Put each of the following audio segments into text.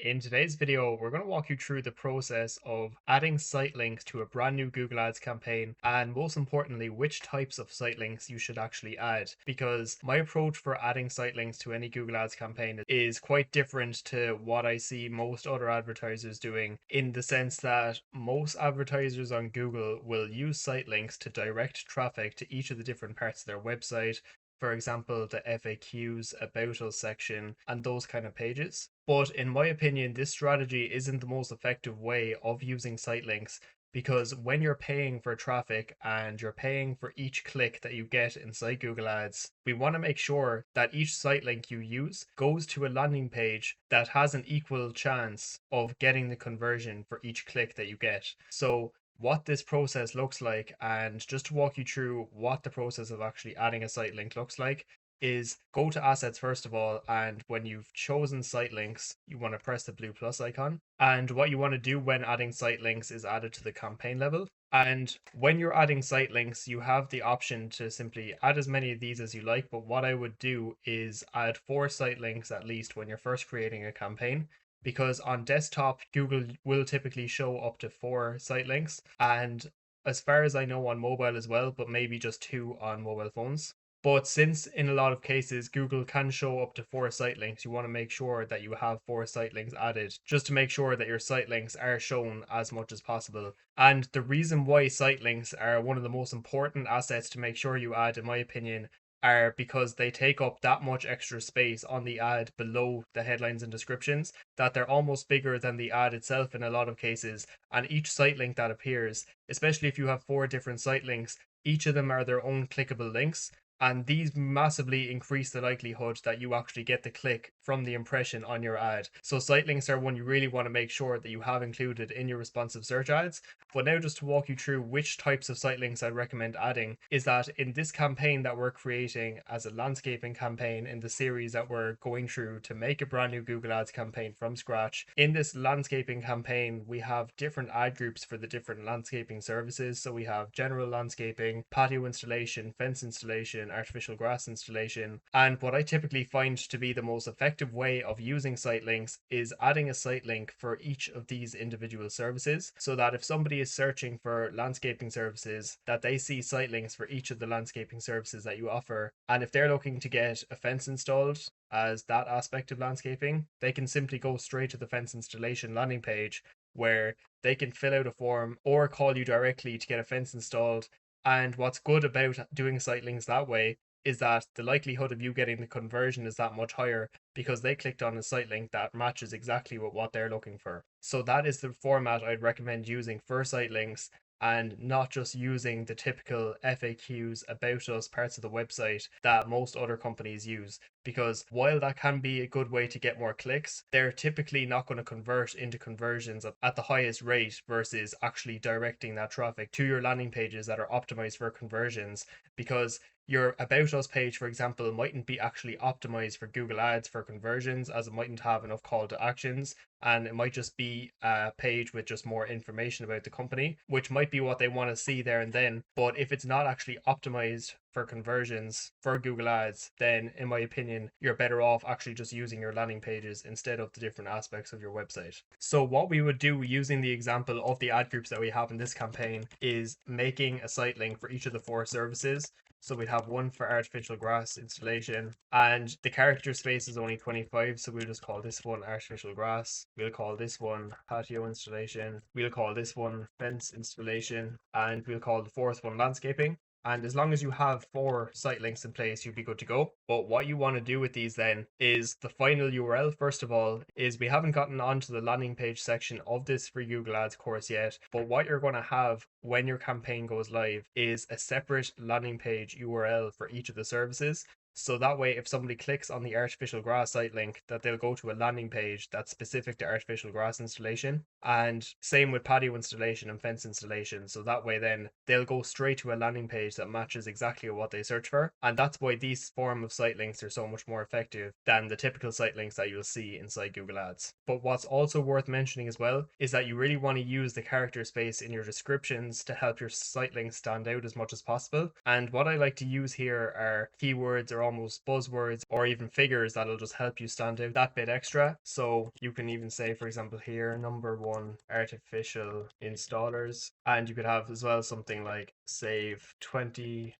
In today's video, we're going to walk you through the process of adding site links to a brand new Google Ads campaign, and most importantly, which types of site links you should actually add. Because my approach for adding site links to any Google Ads campaign is quite different to what I see most other advertisers doing, in the sense that most advertisers on Google will use site links to direct traffic to each of the different parts of their website. For example, the FAQs, About Us section, and those kind of pages. But in my opinion, this strategy isn't the most effective way of using site links, because when you're paying for traffic and you're paying for each click that you get inside Google Ads, we want to make sure that each site link you use goes to a landing page that has an equal chance of getting the conversion for each click that you get. So what this process looks like, and just to walk you through what the process of actually adding a site link looks like, is go to assets first of all, and when you've chosen site links, you want to press the blue plus icon. And what you want to do when adding site links is add it to the campaign level. And when you're adding site links, you have the option to simply add as many of these as you like. But what I would do is add 4 site links at least when you're first creating a campaign, because on desktop, Google will typically show up to 4 site links. And as far as I know, on mobile as well, but maybe just 2 on mobile phones. But since in a lot of cases Google can show up to 4 site links, you want to make sure that you have 4 site links added, just to make sure that your site links are shown as much as possible. And the reason why site links are one of the most important assets to make sure you add, in my opinion, are because they take up that much extra space on the ad below the headlines and descriptions that they're almost bigger than the ad itself in a lot of cases. And each site link that appears, especially if you have 4 different site links, each of them are their own clickable links. And these massively increase the likelihood that you actually get the click from the impression on your ad. So site links are one you really want to make sure that you have included in your responsive search ads. But now, just to walk you through which types of site links I'd recommend adding, is that in this campaign that we're creating as a landscaping campaign in the series that we're going through to make a brand new Google Ads campaign from scratch, in this landscaping campaign, we have different ad groups for the different landscaping services. So we have general landscaping, patio installation, fence installation, artificial grass installation. And what I typically find to be the most effective way of using site links is adding a site link for each of these individual services, so that if somebody is searching for landscaping services, that they see site links for each of the landscaping services that you offer. And if they're looking to get a fence installed as that aspect of landscaping, they can simply go straight to the fence installation landing page, where they can fill out a form or call you directly to get a fence installed. And what's good about doing site links that way is that the likelihood of you getting the conversion is that much higher, because they clicked on a site link that matches exactly with what they're looking for. So that is the format I'd recommend using for site links, and not just using the typical FAQs, About Us parts of the website that most other companies use. Because while that can be a good way to get more clicks, they're typically not going to convert into conversions at the highest rate versus actually directing that traffic to your landing pages that are optimized for conversions. Because your About Us page, for example, mightn't be actually optimized for Google Ads for conversions, as it mightn't have enough call to actions, and it might just be a page with just more information about the company, which might be what they want to see there and then. But if it's not actually optimized for conversions for Google Ads, then in my opinion, you're better off actually just using your landing pages instead of the different aspects of your website. So what we would do, using the example of the ad groups that we have in this campaign, is making a site link for each of the 4 services. So we'd have one for artificial grass installation, and the character space is only 25, so we'll just call this one artificial grass. We'll call this one patio installation. We'll call this one fence installation, and we'll call the 4th one landscaping. And as long as you have 4 site links in place, you'll be good to go. But what you want to do with these then is the final URL, first of all, is we haven't gotten onto the landing page section of this free Google Ads course yet. But what you're going to have when your campaign goes live is a separate landing page URL for each of the services. So that way, if somebody clicks on the artificial grass site link, that they'll go to a landing page that's specific to artificial grass installation. And same with patio installation and fence installation. So that way then they'll go straight to a landing page that matches exactly what they search for. And that's why these form of site links are so much more effective than the typical site links that you'll see inside Google Ads. But what's also worth mentioning as well is that you really want to use the character space in your descriptions to help your site links stand out as much as possible. And what I like to use here are keywords or almost buzzwords or even figures that'll just help you stand out that bit extra. So you can even say, for example, here, number one artificial installers. And you could have as well something like save 20%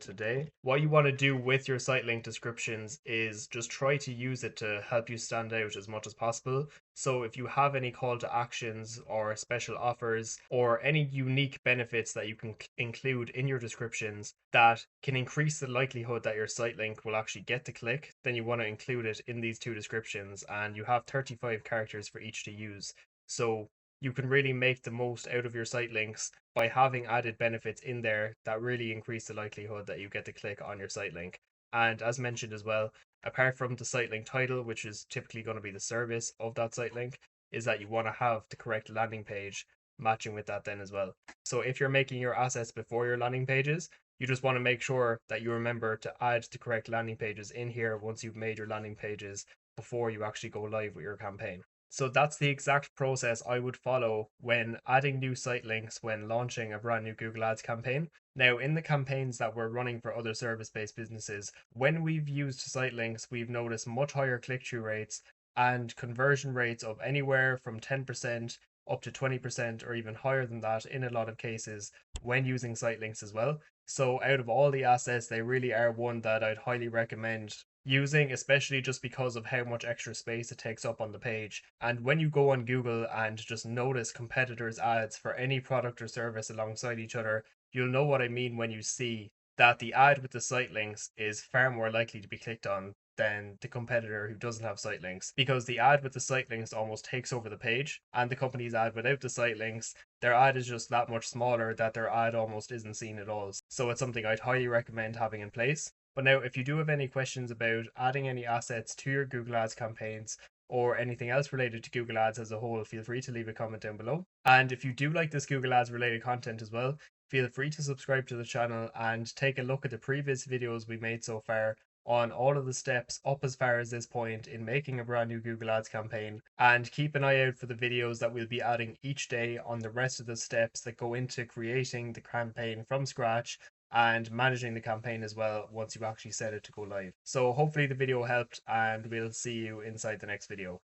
today. What you want to do with your site link descriptions is just try to use it to help you stand out as much as possible. So if you have any call to actions or special offers or any unique benefits that you can include in your descriptions that can increase the likelihood that your site link will actually get the click, then you want to include it in these two descriptions, and you have 35 characters for each to use. So you can really make the most out of your site links by having added benefits in there that really increase the likelihood that you get the click on your site link. And as mentioned as well, apart from the site link title, which is typically going to be the service of that site link, is that you want to have the correct landing page matching with that then as well. So if you're making your assets before your landing pages, you just want to make sure that you remember to add the correct landing pages in here once you've made your landing pages before you actually go live with your campaign. So that's the exact process I would follow when adding new site links when launching a brand new Google Ads campaign. Now, in the campaigns that we're running for other service-based businesses, when we've used site links, we've noticed much higher click-through rates and conversion rates of anywhere from 10% up to 20% or even higher than that in a lot of cases when using site links as well. So out of all the assets, they really are one that I'd highly recommend using, especially just because of how much extra space it takes up on the page. And when you go on Google and just notice competitors' ads for any product or service alongside each other, you'll know what I mean when you see that the ad with the site links is far more likely to be clicked on than the competitor who doesn't have site links, because the ad with the site links almost takes over the page, and the company's ad without the site links, their ad is just that much smaller that their ad almost isn't seen at all. So it's something I'd highly recommend having in place. But now, if you do have any questions about adding any assets to your Google Ads campaigns or anything else related to Google Ads as a whole, feel free to leave a comment down below. And if you do like this Google Ads related content as well, feel free to subscribe to the channel and take a look at the previous videos we made so far on all of the steps up as far as this point in making a brand new Google Ads campaign. And keep an eye out for the videos that we'll be adding each day on the rest of the steps that go into creating the campaign from scratch and managing the campaign as well once you actually set it to go live. So hopefully the video helped, and we'll see you inside the next video.